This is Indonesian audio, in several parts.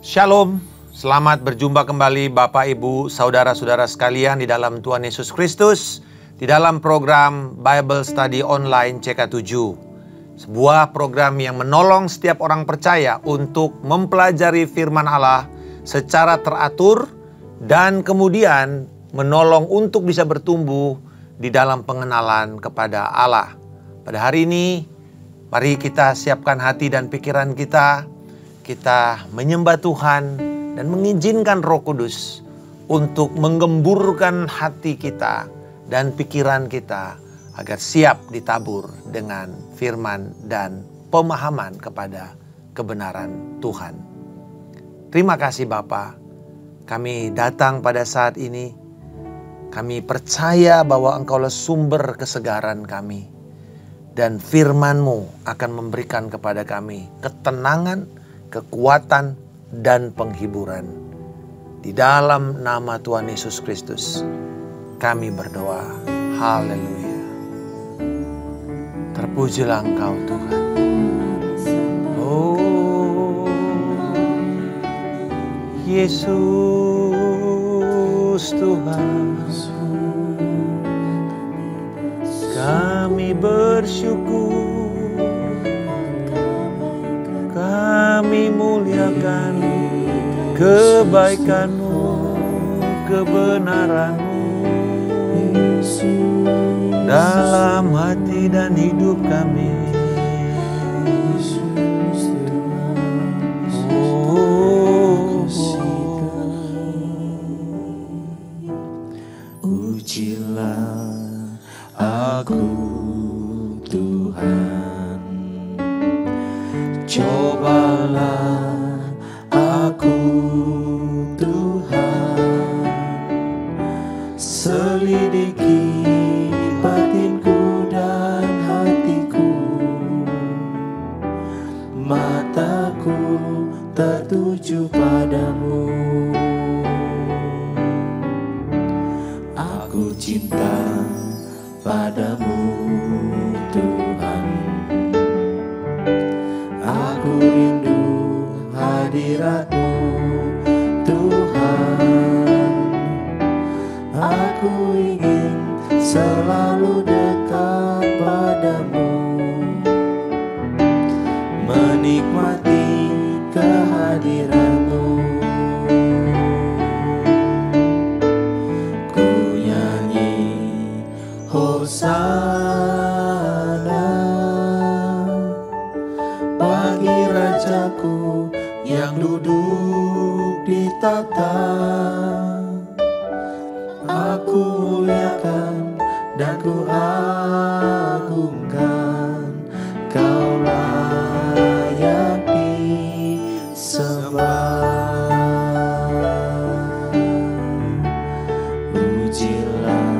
Shalom, selamat berjumpa kembali Bapak, Ibu, Saudara-saudara sekalian di dalam Tuhan Yesus Kristus, di dalam program Bible Study Online CK7. Sebuah program yang menolong setiap orang percaya untuk mempelajari firman Allah secara teratur dan kemudian menolong untuk bisa bertumbuh di dalam pengenalan kepada Allah. Pada hari ini, mari kita siapkan hati dan pikiran kita menyembah Tuhan dan mengizinkan Roh Kudus untuk menggemburkan hati kita dan pikiran kita agar siap ditabur dengan firman dan pemahaman kepada kebenaran Tuhan. Terima kasih Bapa, kami datang pada saat ini. Kami percaya bahwa Engkaulah sumber kesegaran kami, dan firman-Mu akan memberikan kepada kami ketenangan, kekuatan, dan penghiburan. Di dalam nama Tuhan Yesus Kristus, kami berdoa. Haleluya. Terpujilah Engkau Tuhan. Oh, Yesus Tuhan, kami bersyukur. Kami muliakan kebaikan-Mu, kebenaran-Mu dalam hati dan hidup kami. Ujilah aku Tuhan, cobalah aku Tuhan, selidiki batinku dan hatiku, mataku tertuju padamu. Aku cinta padamu Tuhan, aku rindu hadirat-Mu Tuhan, aku ingin selalu dekat padamu, menikmati kehadiran-Mu. Ku nyanyi Hosana bagi Rajaku yang duduk di tahta. Aku muliakan dan ku agungkan, Kau layak disembah. Ujilah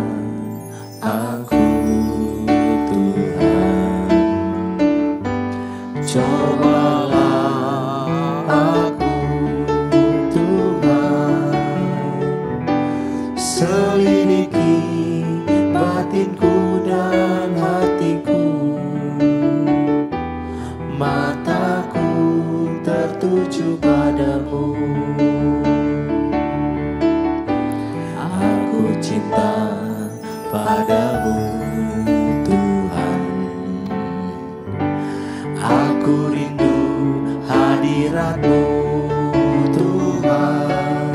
aku Tuhan, cobalah aku Tuhan, selidiki batinku dan hatiku, mataku tertuju padamu. Aku cinta padamu Tuhan, aku rindu hadirat-Mu Tuhan,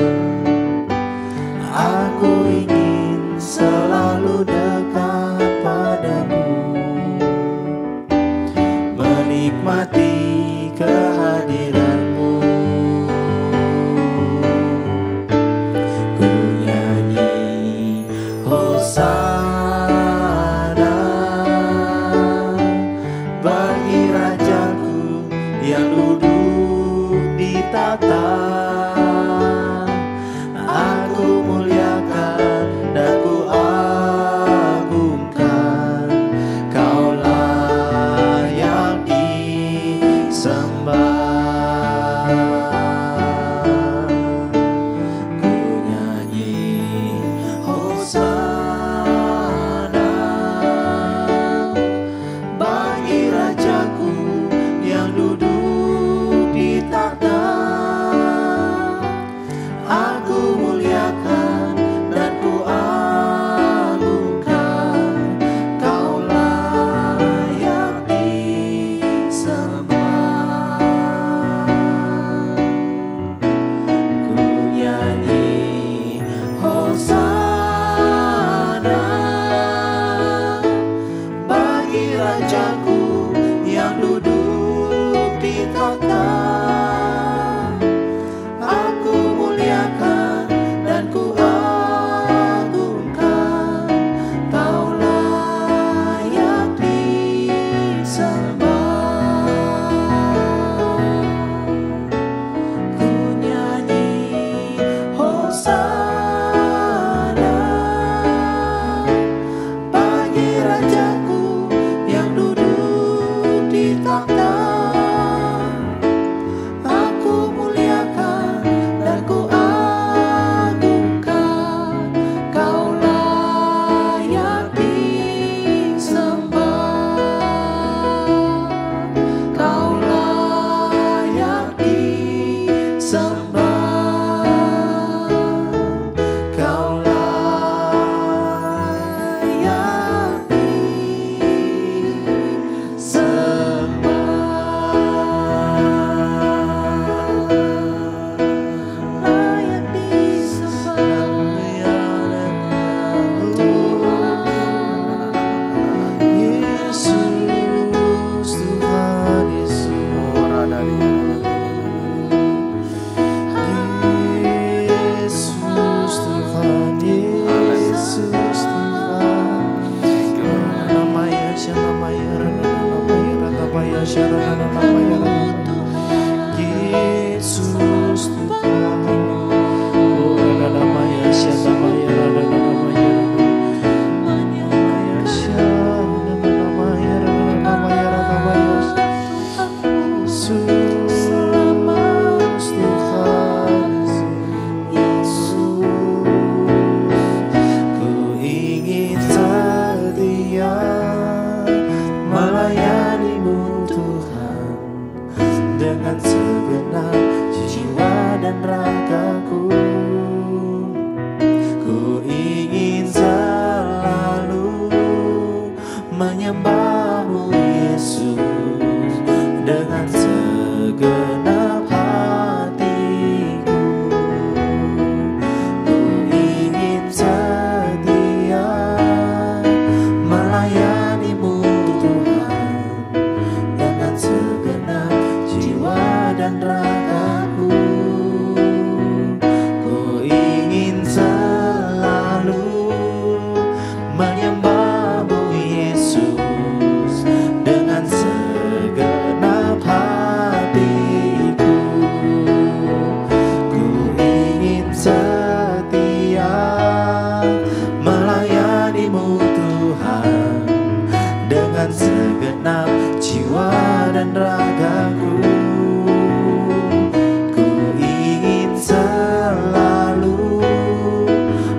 aku ingin selalu dekat padamu, menikmati kehadiran-Mu. Ku nyanyi Hosana bagi Rajaku yang duduk di tahta. Aku muliakan dan ku agungkan, Kau layak disembah. Ku nyanyi Hosana bagi Rajaku yang duduk di tahta. segenap jiwa dan ragaku. Ku ingin selalu menyembah-Mu Yesus dengan segenap hatiku. Ku ingin setia melayani-Mu Tuhan dengan segenap jiwa dan ragaku. Ku ingin selalu menyembah-Mu Yesus dengan segenap hatiku. Ku ingin setia melayani-Mu Tuhan dengan segenap jiwa dan ragaku. Ku ingin selalu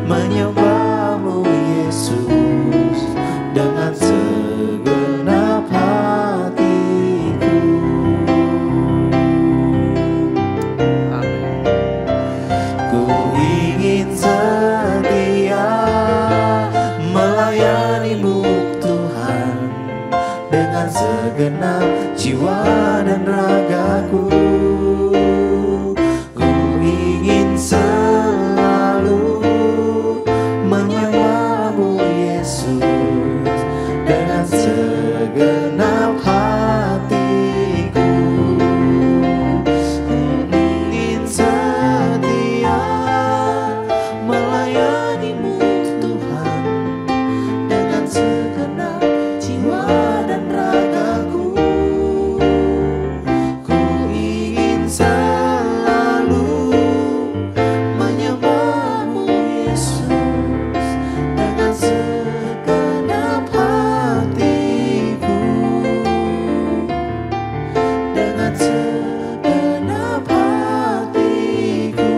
menyembah-Mu Yesus dengan segenap hatiku. Amin. Ku ingin setia melayani-Mu Tuhan dengan segenap jiwa dan ragaku. Ku ingin selalu menyembah-Mu Yesus dengan segenap hatiku. Ku ingin setia melayani-Mu Tuhan dengan segenap jiwa dan ragaku. Ku ingin selalu menyembah-Mu Yesus dengan segenap hatiku. Dengan segenap hatiku.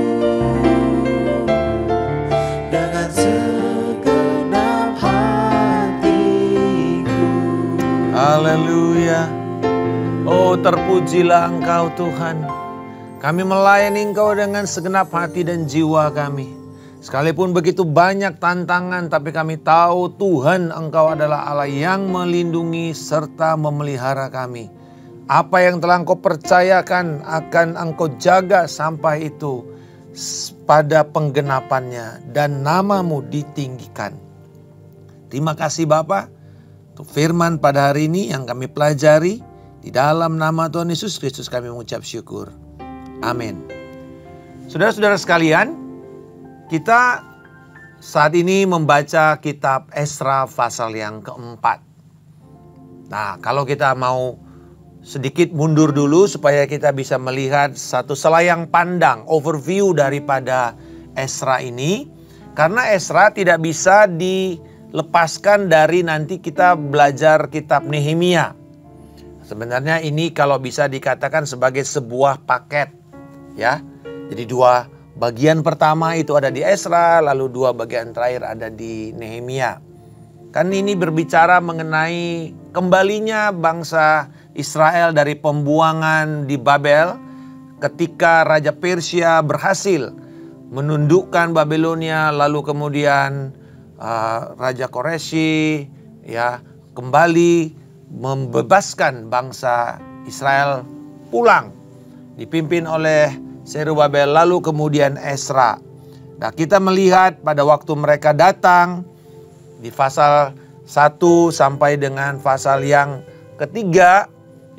Dengan segenap hatiku. Haleluya. Oh, terpujilah Engkau Tuhan. Kami melayani Engkau dengan segenap hati dan jiwa kami. Sekalipun begitu banyak tantangan, tapi kami tahu Tuhan Engkau adalah Allah yang melindungi serta memelihara kami. Apa yang telah Engkau percayakan akan Engkau jaga sampai itu pada penggenapannya dan nama-Mu ditinggikan. Terima kasih Bapa untuk firman pada hari ini yang kami pelajari. Di dalam nama Tuhan Yesus Kristus kami mengucap syukur. Amin. Saudara-saudara sekalian, kita saat ini membaca kitab Esra pasal yang keempat. Nah, kalau kita mau sedikit mundur dulu supaya kita bisa melihat satu selayang pandang, overview daripada Esra ini. Karena Esra tidak bisa dilepaskan dari nanti kita belajar kitab Nehemia. Sebenarnya ini kalau bisa dikatakan sebagai sebuah paket, ya. Jadi dua bagian pertama itu ada di Esra, lalu dua bagian terakhir ada di Nehemia. Kan ini berbicara mengenai kembalinya bangsa Israel dari pembuangan di Babel ketika Raja Persia berhasil menundukkan Babilonia, lalu kemudian Raja Koreshi ya kembali membebaskan bangsa Israel pulang dipimpin oleh Zerubabel, lalu kemudian Esra. Nah, kita melihat pada waktu mereka datang di pasal 1 sampai dengan pasal yang ketiga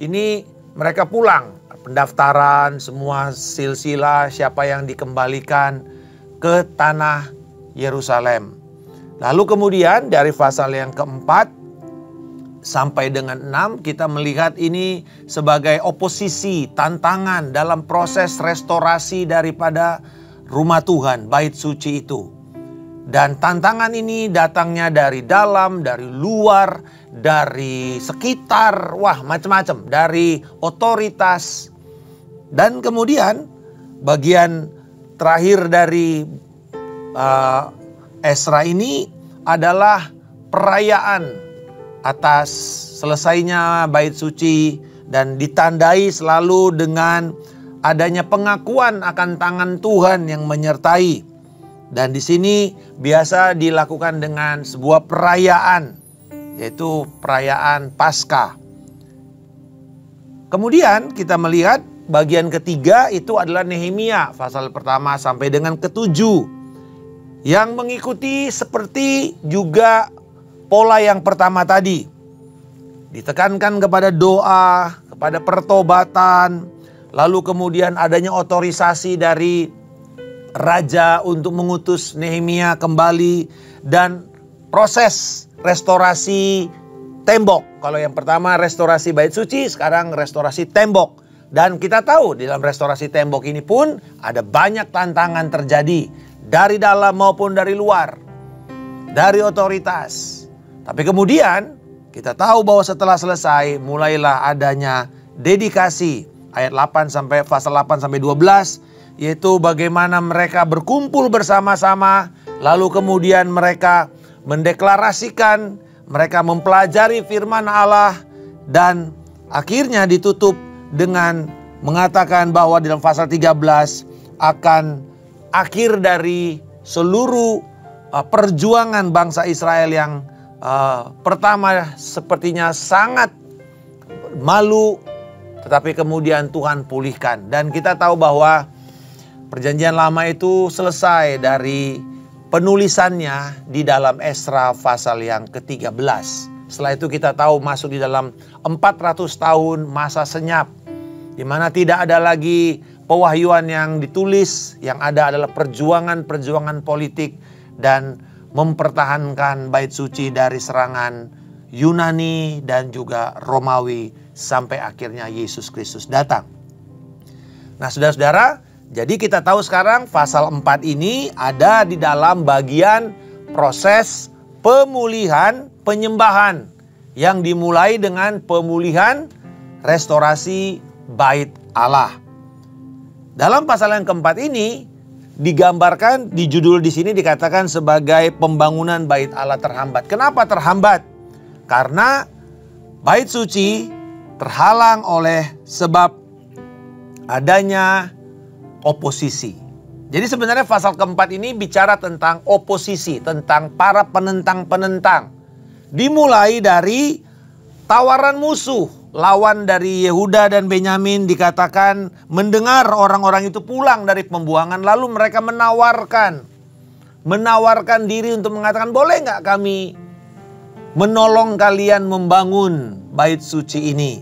ini mereka pulang, pendaftaran semua silsilah siapa yang dikembalikan ke tanah Yerusalem. Lalu kemudian dari pasal yang keempat sampai dengan 6 kita melihat ini sebagai oposisi, tantangan dalam proses restorasi daripada rumah Tuhan, bait suci itu. Dan tantangan ini datangnya dari dalam, dari luar, dari sekitar, wah macam-macam, dari otoritas. Dan kemudian bagian terakhir dari Esra ini adalah perayaan atas selesainya bait suci dan ditandai selalu dengan adanya pengakuan akan tangan Tuhan yang menyertai. Dan di sini biasa dilakukan dengan sebuah perayaan, yaitu perayaan Paskah. Kemudian kita melihat bagian ketiga itu adalah Nehemia, pasal pertama sampai dengan ke-7. Yang mengikuti seperti juga pola yang pertama tadi. Ditekankan kepada doa, kepada pertobatan, lalu kemudian adanya otorisasi dari raja untuk mengutus Nehemia kembali, dan proses restorasi tembok. Kalau yang pertama restorasi bait suci, sekarang restorasi tembok. Dan kita tahu di dalam restorasi tembok ini pun ada banyak tantangan terjadi. Dari dalam maupun dari luar. Dari otoritas. Tapi kemudian kita tahu bahwa setelah selesai mulailah adanya dedikasi. Ayat 8 sampai pasal 8 sampai 12. Yaitu bagaimana mereka berkumpul bersama-sama. Lalu kemudian mereka mendeklarasikan. Mereka mempelajari firman Allah. Dan akhirnya ditutup dengan mengatakan bahwa dalam pasal 13 akan akhir dari seluruh perjuangan bangsa Israel yang pertama sepertinya sangat malu, tetapi kemudian Tuhan pulihkan. Dan kita tahu bahwa perjanjian lama itu selesai dari penulisannya di dalam Esra pasal yang ke-13. Setelah itu kita tahu masuk di dalam 400 tahun masa senyap, di mana tidak ada lagi pewahyuan yang ditulis, yang ada adalah perjuangan-perjuangan politik dan mempertahankan bait suci dari serangan Yunani dan juga Romawi sampai akhirnya Yesus Kristus datang. Nah, saudara-saudara, jadi kita tahu sekarang pasal 4 ini ada di dalam bagian proses pemulihan penyembahan yang dimulai dengan pemulihan restorasi bait Allah. Dalam pasal yang keempat ini digambarkan, di judul di sini dikatakan sebagai pembangunan bait Allah terhambat. Kenapa terhambat? Karena bait suci terhalang oleh sebab adanya oposisi. Jadi sebenarnya pasal keempat ini bicara tentang oposisi, tentang para penentang-penentang. Dimulai dari tawaran musuh. Lawan dari Yehuda dan Benyamin dikatakan mendengar orang-orang itu pulang dari pembuangan. Lalu mereka menawarkan diri untuk mengatakan, boleh nggak kami menolong kalian membangun bait suci ini.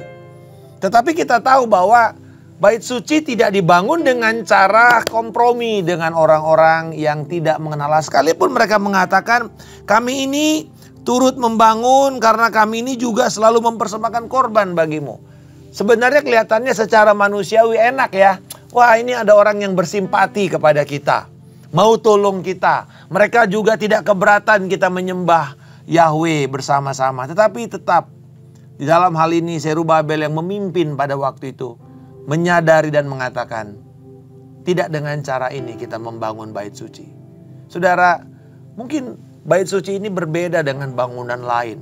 Tetapi kita tahu bahwa bait suci tidak dibangun dengan cara kompromi dengan orang-orang yang tidak mengenal Allah. Sekalipun mereka mengatakan kami ini turut membangun karena kami ini juga selalu mempersembahkan korban bagimu. Sebenarnya kelihatannya secara manusiawi enak ya. Wah, ini ada orang yang bersimpati kepada kita. Mau tolong kita. Mereka juga tidak keberatan kita menyembah Yahweh bersama-sama. Tetapi tetap di dalam hal ini Zerubabel yang memimpin pada waktu itu menyadari dan mengatakan, tidak dengan cara ini kita membangun bait suci. Saudara, mungkin bait suci ini berbeda dengan bangunan lain.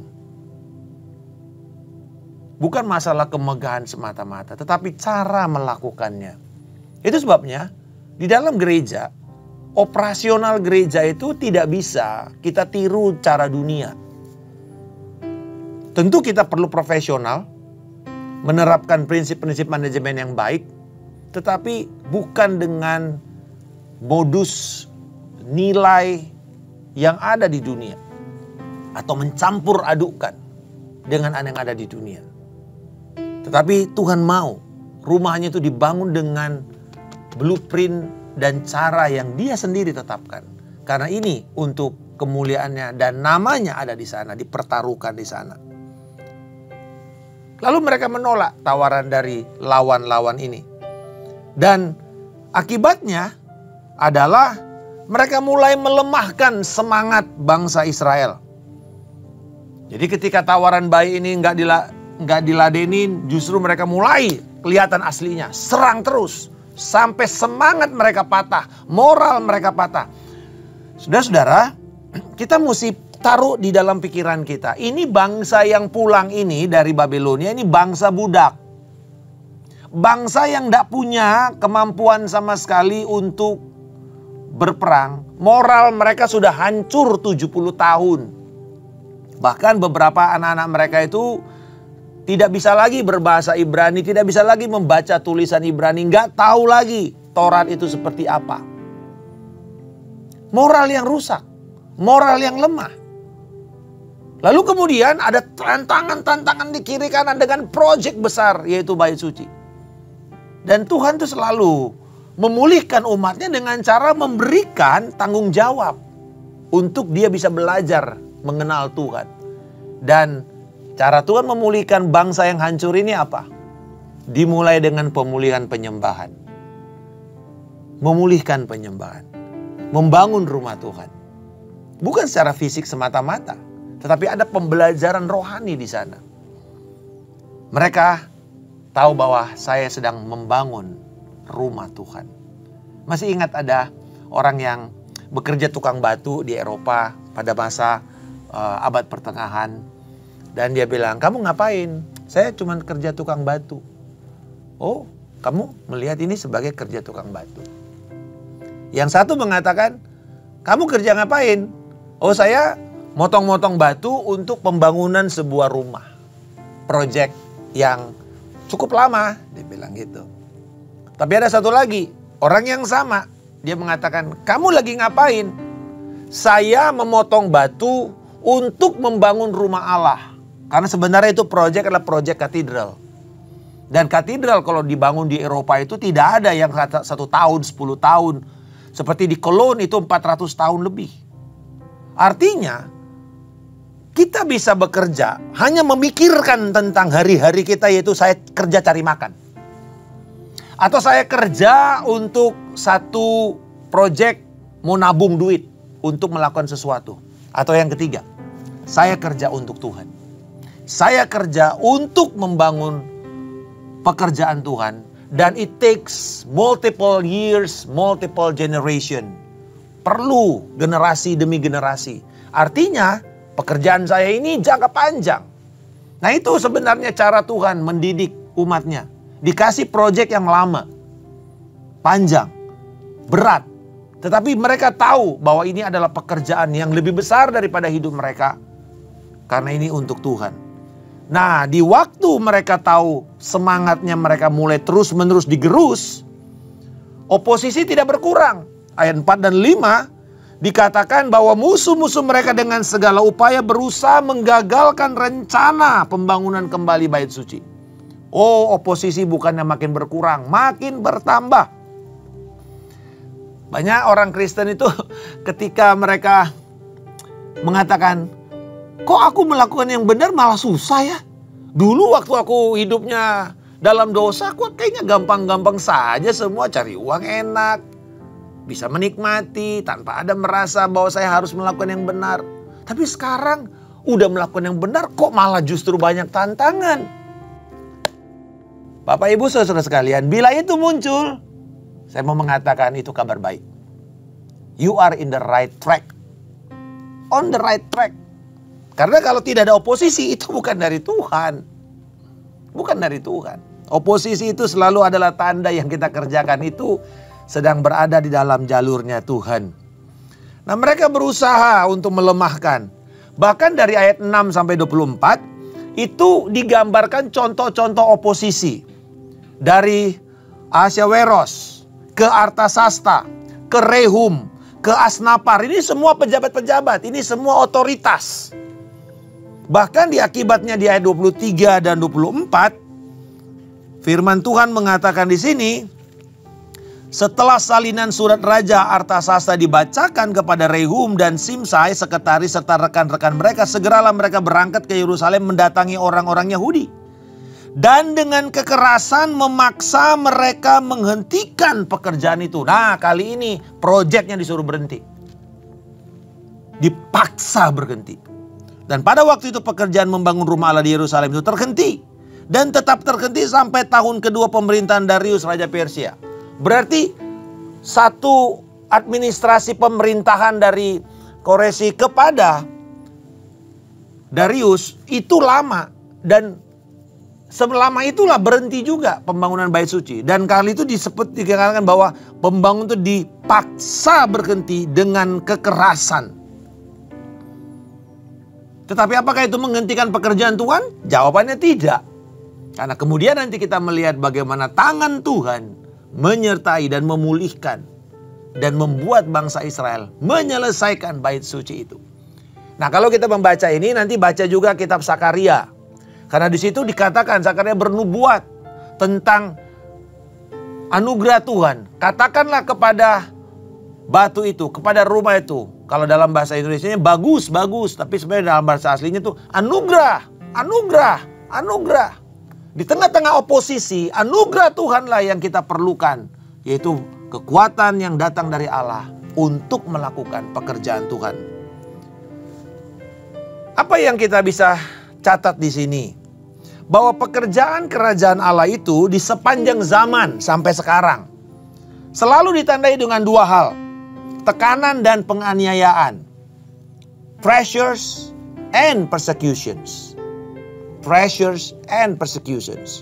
Bukan masalah kemegahan semata-mata, tetapi cara melakukannya. Itu sebabnya di dalam gereja, operasional gereja itu tidak bisa kita tiru cara dunia. Tentu kita perlu profesional, menerapkan prinsip-prinsip manajemen yang baik, tetapi bukan dengan modus nilai yang ada di dunia, atau mencampur adukkan dengan yang ada di dunia. Tetapi Tuhan mau rumahnya itu dibangun dengan blueprint dan cara yang Dia sendiri tetapkan. Karena ini untuk kemuliaannya dan namanya ada di sana, dipertaruhkan di sana. Lalu mereka menolak tawaran dari lawan-lawan ini. Dan akibatnya adalah mereka mulai melemahkan semangat bangsa Israel. Jadi ketika tawaran bayi ini nggak diladenin, justru mereka mulai kelihatan aslinya. Serang terus sampai semangat mereka patah, moral mereka patah. Saudara-saudara, kita mesti taruh di dalam pikiran kita. Ini bangsa yang pulang ini dari Babilonia, ini bangsa budak. bangsa yang tidak punya kemampuan sama sekali untuk berperang. Moral mereka sudah hancur 70 tahun. Bahkan beberapa anak-anak mereka itu tidak bisa lagi berbahasa Ibrani, tidak bisa lagi membaca tulisan Ibrani, nggak tahu lagi Taurat itu seperti apa. Moral yang rusak, moral yang lemah. Lalu kemudian ada tantangan-tantangan di kiri kanan dengan proyek besar, yaitu Bait Suci. Dan Tuhan itu selalu memulihkan umatnya dengan cara memberikan tanggung jawab untuk dia bisa belajar mengenal Tuhan. Dan cara Tuhan memulihkan bangsa yang hancur ini apa? Dimulai dengan pemulihan penyembahan. Memulihkan penyembahan. Membangun rumah Tuhan. Bukan secara fisik semata-mata, tetapi ada pembelajaran rohani di sana. Mereka tahu bahwa saya sedang membangun rumah Tuhan. Masih ingat ada orang yang bekerja tukang batu di Eropa pada masa abad pertengahan. Dan dia bilang, kamu ngapain? Saya cuma kerja tukang batu. Oh, kamu melihat ini sebagai kerja tukang batu. Yang satu mengatakan, kamu kerja ngapain? Oh, saya motong-motong batu untuk pembangunan sebuah rumah. Proyek yang cukup lama, dia bilang gitu. Tapi ada satu lagi, orang yang sama. Dia mengatakan, kamu lagi ngapain? Saya memotong batu untuk membangun rumah Allah. Karena sebenarnya itu proyek adalah proyek katedral. Dan katedral kalau dibangun di Eropa itu tidak ada yang 1 tahun, 10 tahun. Seperti di Cologne itu 400 tahun lebih. Artinya kita bisa bekerja hanya memikirkan tentang hari-hari kita, yaitu saya kerja cari makan. Atau saya kerja untuk satu proyek mau nabung duit untuk melakukan sesuatu. Atau yang ketiga, saya kerja untuk Tuhan. Saya kerja untuk membangun pekerjaan Tuhan. Dan it takes multiple years, multiple generation. Perlu generasi demi generasi. Artinya pekerjaan saya ini jangka panjang. Nah itu sebenarnya cara Tuhan mendidik umatnya. Dikasih proyek yang lama, panjang, berat. Tetapi mereka tahu bahwa ini adalah pekerjaan yang lebih besar daripada hidup mereka. Karena ini untuk Tuhan. Nah, di waktu mereka tahu semangatnya mereka mulai terus-menerus digerus, oposisi tidak berkurang. Ayat 4 dan 5 dikatakan bahwa musuh-musuh mereka dengan segala upaya berusaha menggagalkan rencana pembangunan kembali Bait Suci. Oh, oposisi bukannya makin berkurang, makin bertambah. Banyak orang Kristen itu ketika mereka mengatakan, kok aku melakukan yang benar malah susah ya? Dulu waktu aku hidupnya dalam dosa, kok kayaknya gampang-gampang saja semua, cari uang enak, bisa menikmati tanpa ada merasa bahwa saya harus melakukan yang benar. Tapi sekarang udah melakukan yang benar, kok malah justru banyak tantangan. Bapak Ibu saudara sekalian, bila itu muncul, saya mau mengatakan itu kabar baik. You are in the right track. On the right track. Karena kalau tidak ada oposisi itu bukan dari Tuhan. Bukan dari Tuhan. Oposisi itu selalu adalah tanda yang kita kerjakan itu sedang berada di dalam jalurnya Tuhan. Nah mereka berusaha untuk melemahkan. Bahkan dari ayat 6 sampai 24 itu digambarkan contoh-contoh oposisi. Dari Ahasveros ke Artasasta, ke Rehum, ke Asnapar. Ini semua pejabat-pejabat, ini semua otoritas. Bahkan di akibatnya di ayat 23 dan 24, firman Tuhan mengatakan di sini, setelah salinan surat Raja Artasasta dibacakan kepada Rehum dan Simsai, sekretaris serta rekan-rekan mereka, segeralah mereka berangkat ke Yerusalem mendatangi orang-orang Yahudi. Dan dengan kekerasan memaksa mereka menghentikan pekerjaan itu. Nah kali ini proyeknya disuruh berhenti. Dipaksa berhenti. Dan pada waktu itu pekerjaan membangun rumah Allah di Yerusalem itu terhenti. Dan tetap terhenti sampai tahun kedua pemerintahan Darius Raja Persia. Berarti satu administrasi pemerintahan dari Koresi kepada Darius itu lama. Dan selama itulah berhenti juga pembangunan bait suci. Dan kali itu dikatakan bahwa pembangunan itu dipaksa berhenti dengan kekerasan. Tetapi apakah itu menghentikan pekerjaan Tuhan? Jawabannya tidak. Karena kemudian nanti kita melihat bagaimana tangan Tuhan menyertai dan memulihkan dan membuat bangsa Israel menyelesaikan bait suci itu. Nah, kalau kita membaca ini, nanti baca juga kitab Sakaria. Karena di situ dikatakan Sakaria bernubuat tentang anugerah Tuhan. Katakanlah kepada batu itu, kepada rumah itu. Kalau dalam bahasa Indonesianya bagus, bagus. Tapi sebenarnya dalam bahasa aslinya itu anugerah, anugerah, anugerah. Di tengah-tengah oposisi, anugerah Tuhanlah yang kita perlukan. Yaitu kekuatan yang datang dari Allah untuk melakukan pekerjaan Tuhan. Apa yang kita bisa catat di sini? Bahwa pekerjaan kerajaan Allah itu di sepanjang zaman sampai sekarang selalu ditandai dengan dua hal. Tekanan dan penganiayaan. Pressures and persecutions. Pressures and persecutions.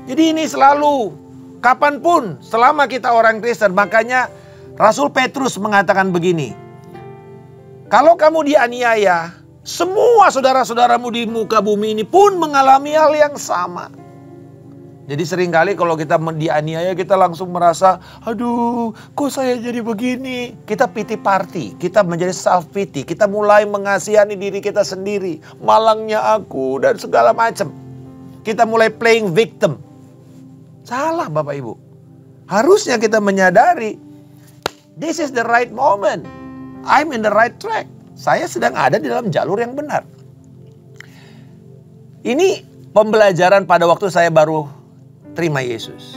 Jadi ini selalu, kapanpun, selama kita orang Kristen. Makanya Rasul Petrus mengatakan begini. Kalau kamu dianiaya, semua saudara-saudaramu di muka bumi ini pun mengalami hal yang sama. Jadi seringkali kalau kita dianiaya, kita langsung merasa, aduh, kok saya jadi begini. Kita pity party, kita menjadi self pity, kita mulai mengasihani diri kita sendiri. Malangnya aku dan segala macam. Kita mulai playing victim. Salah Bapak Ibu. Harusnya kita menyadari, this is the right moment. I'm in the right track. Saya sedang ada di dalam jalur yang benar. Ini pembelajaran pada waktu saya baru terima Yesus.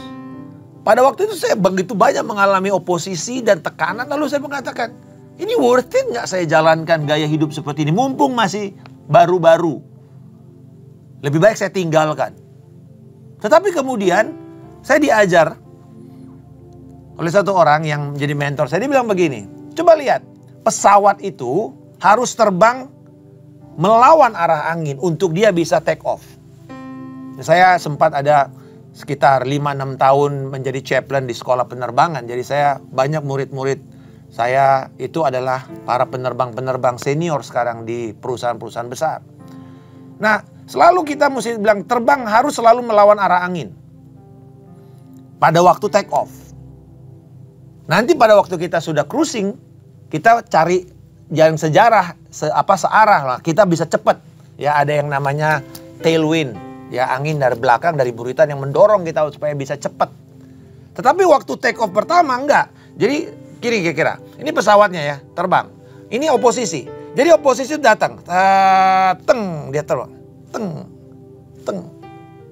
Pada waktu itu saya begitu banyak mengalami oposisi dan tekanan. Lalu saya mengatakan, ini worth it nggak saya jalankan gaya hidup seperti ini? Mumpung masih baru-baru. Lebih baik saya tinggalkan. Tetapi kemudian saya diajar oleh satu orang yang menjadi mentor saya. Dia bilang begini, coba lihat, pesawat itu harus terbang melawan arah angin untuk dia bisa take off. Saya sempat ada sekitar 5-6 tahun menjadi chaplain di sekolah penerbangan. Jadi saya banyak murid-murid saya itu adalah para penerbang-penerbang senior sekarang di perusahaan-perusahaan besar. Nah, selalu kita mesti bilang terbang harus selalu melawan arah angin. Pada waktu take off. Nanti pada waktu kita sudah cruising, kita cari jalan searah lah, kita bisa cepat. Ya, ada yang namanya tailwind, ya angin dari belakang dari buritan yang mendorong kita supaya bisa cepat. Tetapi waktu take off pertama enggak. Jadi kira-kira ini pesawatnya ya terbang. Ini oposisi. Jadi oposisi datang, teng dia terbang, teng.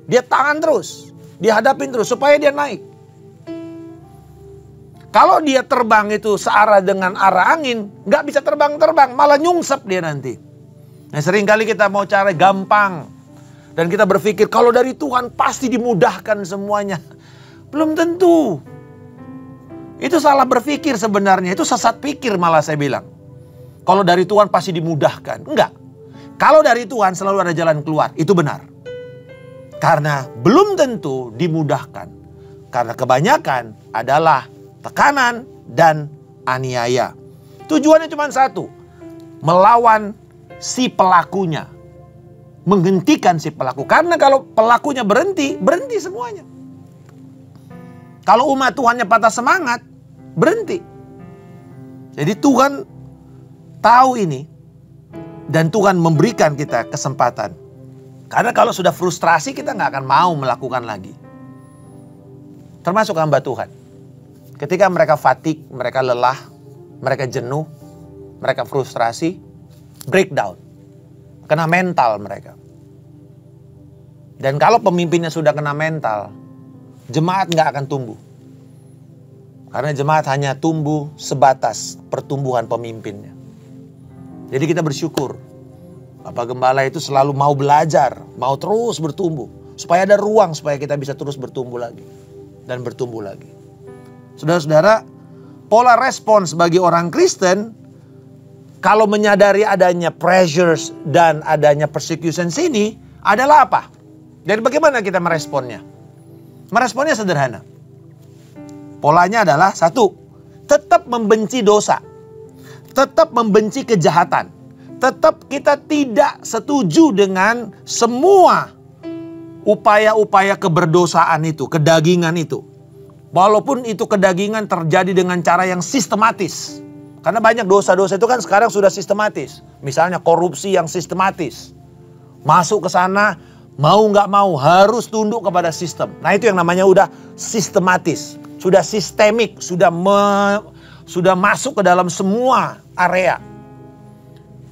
Dia tahan terus, dia hadapin terus supaya dia naik. Kalau dia terbang itu searah dengan arah angin, nggak bisa terbang-terbang, malah nyungsep dia nanti. Nah, seringkali kita mau cara gampang. Dan kita berpikir kalau dari Tuhan pasti dimudahkan semuanya. Belum tentu. Itu salah berpikir sebenarnya, itu sesat pikir malah saya bilang. Kalau dari Tuhan pasti dimudahkan. Enggak. Kalau dari Tuhan selalu ada jalan keluar, itu benar. Karena belum tentu dimudahkan. Karena kebanyakan adalah tekanan dan aniaya. Tujuannya cuma satu. Melawan si pelakunya. Menghentikan si pelaku. Karena kalau pelakunya berhenti, berhenti semuanya. Kalau umat Tuhannya patah semangat, berhenti. Jadi Tuhan tahu ini. Dan Tuhan memberikan kita kesempatan. Karena kalau sudah frustrasi, kita nggak akan mau melakukan lagi. Termasuk hamba Tuhan. Ketika mereka fatigue, mereka lelah, mereka jenuh, mereka frustrasi, breakdown. Kena mental mereka. Dan kalau pemimpinnya sudah kena mental, jemaat nggak akan tumbuh. Karena jemaat hanya tumbuh sebatas pertumbuhan pemimpinnya. Jadi kita bersyukur. Bapak Gembala itu selalu mau belajar, mau terus bertumbuh. Supaya ada ruang, supaya kita bisa terus bertumbuh lagi. Dan bertumbuh lagi. Saudara-saudara, pola respons bagi orang Kristen kalau menyadari adanya pressures dan adanya persecution sini adalah apa? Jadi bagaimana kita meresponnya? Meresponnya sederhana. Polanya adalah satu, tetap membenci dosa. Tetap membenci kejahatan. Tetap kita tidak setuju dengan semua upaya-upaya keberdosaan itu, kedagingan itu. Walaupun itu kedagingan terjadi dengan cara yang sistematis. Karena banyak dosa-dosa itu kan sekarang sudah sistematis. Misalnya korupsi yang sistematis. Masuk ke sana, mau nggak mau harus tunduk kepada sistem. Nah itu yang namanya udah sistematis. Sudah sistemik, sudah masuk ke dalam semua area.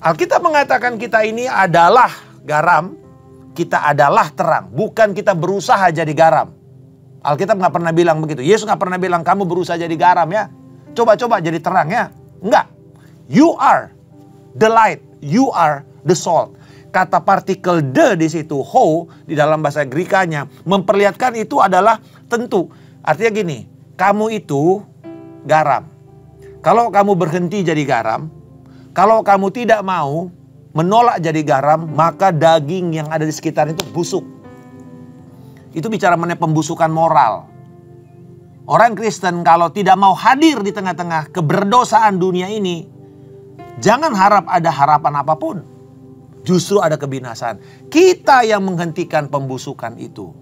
Alkitab mengatakan kita ini adalah garam, kita adalah terang. Bukan kita berusaha jadi garam. Alkitab nggak pernah bilang begitu. Yesus nggak pernah bilang kamu berusaha jadi garam ya. Coba-coba jadi terang ya. Enggak. You are the light. You are the salt. Kata partikel the di situ, ho, di dalam bahasa Grekanya, memperlihatkan itu adalah tentu. Artinya gini, kamu itu garam. Kalau kamu berhenti jadi garam, kalau kamu tidak mau menolak jadi garam, maka daging yang ada di sekitar itu busuk. Itu bicara mengenai pembusukan moral. Orang Kristen kalau tidak mau hadir di tengah-tengah keberdosaan dunia ini, jangan harap ada harapan apapun. Justru ada kebinasaan. Kita yang menghentikan pembusukan itu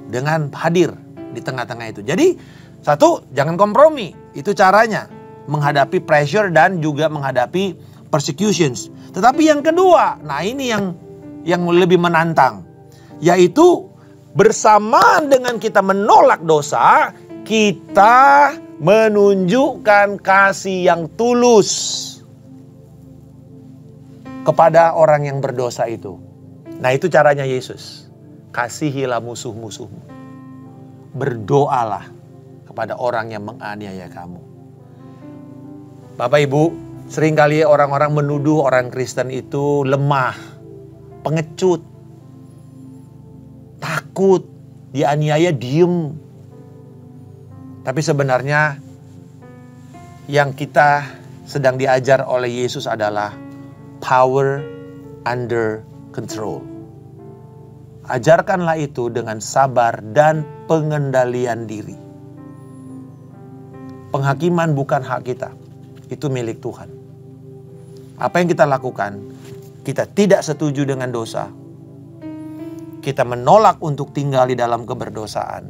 dengan hadir di tengah-tengah itu. Jadi satu, jangan kompromi. Itu caranya menghadapi pressure dan juga menghadapi persecutions. Tetapi yang kedua, nah ini yang lebih menantang, yaitu bersamaan dengan kita menolak dosa, kita menunjukkan kasih yang tulus kepada orang yang berdosa itu. Nah itu caranya Yesus. Kasihilah musuh-musuhmu. Berdoalah kepada orang yang menganiaya kamu. Bapak Ibu, seringkali orang-orang menuduh orang Kristen itu lemah, pengecut, takut, dianiaya diem. Tapi sebenarnya yang kita sedang diajar oleh Yesus adalah power under control. Ajarkanlah itu dengan sabar dan pengendalian diri. Penghakiman bukan hak kita. Itu milik Tuhan. Apa yang kita lakukan? Kita tidak setuju dengan dosa. Kita menolak untuk tinggal di dalam keberdosaan.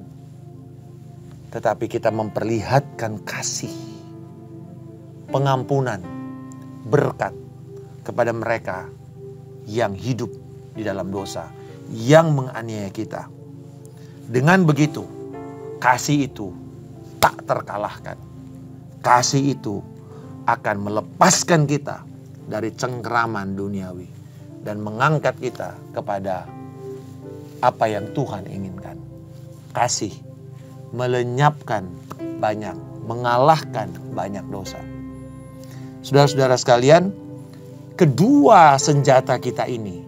Tetapi kita memperlihatkan kasih, pengampunan, berkat kepada mereka yang hidup di dalam dosa, yang menganiaya kita. Dengan begitu, kasih itu tak terkalahkan. Kasih itu akan melepaskan kita dari cengkeraman duniawi dan mengangkat kita kepada apa yang Tuhan inginkan. Kasih melenyapkan banyak, mengalahkan banyak dosa. Saudara-saudara sekalian, kedua senjata kita ini,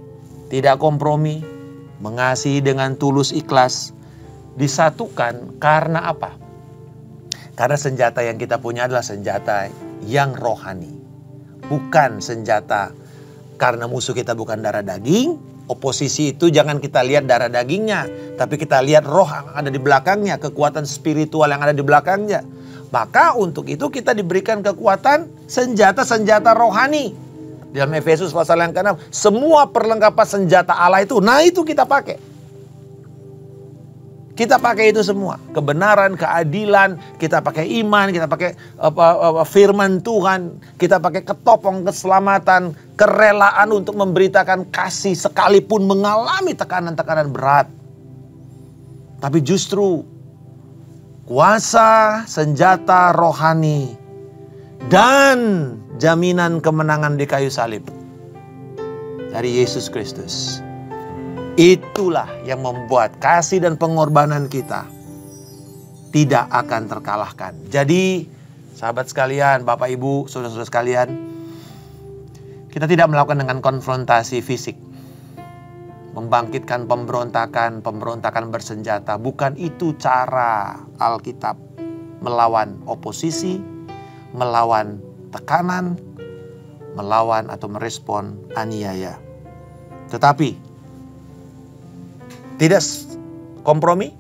tidak kompromi, mengasihi dengan tulus ikhlas, disatukan karena apa? Karena senjata yang kita punya adalah senjata yang rohani. Bukan senjata karena musuh kita bukan darah daging. Oposisi itu jangan kita lihat darah dagingnya, tapi kita lihat roh yang ada di belakangnya, kekuatan spiritual yang ada di belakangnya. Maka untuk itu kita diberikan kekuatan senjata-senjata rohani. Dalam Efesus pasal yang ke-6, semua perlengkapan senjata Allah itu, nah itu kita pakai. Kita pakai itu semua. Kebenaran, keadilan, kita pakai iman, kita pakai firman Tuhan, kita pakai ketopong keselamatan, kerelaan untuk memberitakan kasih sekalipun mengalami tekanan-tekanan berat. Tapi justru kuasa senjata rohani dan jaminan kemenangan di kayu salib dari Yesus Kristus. Itulah yang membuat kasih dan pengorbanan kita tidak akan terkalahkan. Jadi sahabat sekalian, Bapak Ibu, saudara-saudara sekalian, kita tidak melakukan dengan konfrontasi fisik. Membangkitkan pemberontakan bersenjata. Bukan itu cara Alkitab melawan oposisi, melawan tekanan, melawan atau merespon aniaya. Tetapi tidak kompromi,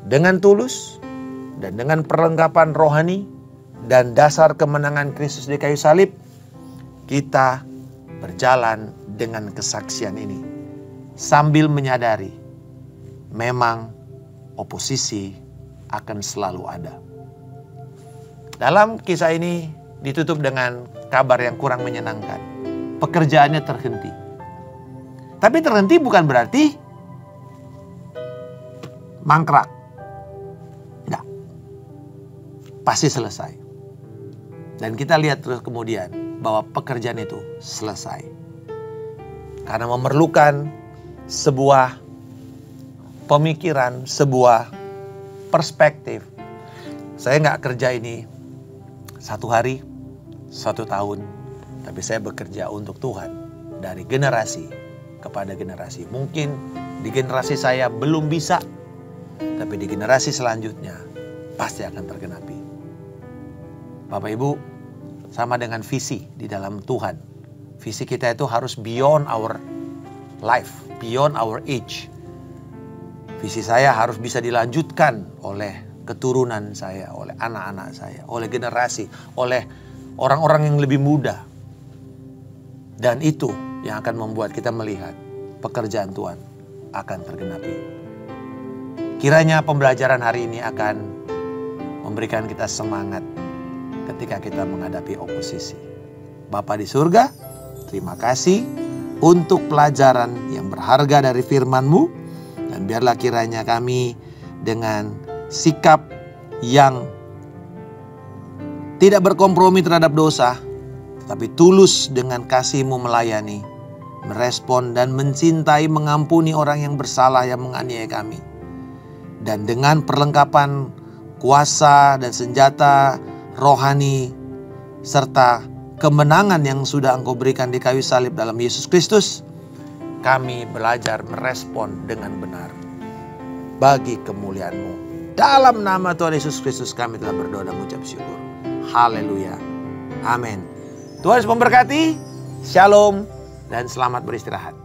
dengan tulus, dan dengan perlengkapan rohani, dan dasar kemenangan Kristus di kayu salib, kita berjalan dengan kesaksian ini. Sambil menyadari, memang oposisi akan selalu ada. Dalam kisah ini ditutup dengan kabar yang kurang menyenangkan. Pekerjaannya terhenti. Tapi terhenti bukan berarti mangkrak. Enggak. Pasti selesai. Dan kita lihat terus kemudian bahwa pekerjaan itu selesai. Karena memerlukan sebuah pemikiran, sebuah perspektif. Saya nggak kerja ini 1 hari, 1 tahun. Tapi saya bekerja untuk Tuhan dari generasi kepada generasi. Mungkin di generasi saya belum bisa, tapi di generasi selanjutnya pasti akan tergenapi. Bapak Ibu, sama dengan visi di dalam Tuhan. Visi kita itu harus beyond our life, beyond our age. Visi saya harus bisa dilanjutkan oleh keturunan saya, oleh anak-anak saya, oleh generasi, oleh orang-orang yang lebih muda. Dan itu yang akan membuat kita melihat pekerjaan Tuhan akan tergenapi. Kiranya pembelajaran hari ini akan memberikan kita semangat ketika kita menghadapi oposisi. Bapa di surga, terima kasih untuk pelajaran yang berharga dari firman-Mu. Dan biarlah kiranya kami dengan sikap yang tidak berkompromi terhadap dosa, tapi tulus dengan kasih-Mu melayani, merespon dan mencintai, mengampuni orang yang bersalah yang menganiaya kami. Dan dengan perlengkapan kuasa dan senjata rohani serta kemenangan yang sudah Engkau berikan di kayu salib dalam Yesus Kristus, kami belajar merespon dengan benar bagi kemuliaan-Mu. Dalam nama Tuhan Yesus Kristus kami telah berdoa dan mengucap syukur. Haleluya. Amin. Tuhan Yesus memberkati. Shalom dan selamat beristirahat.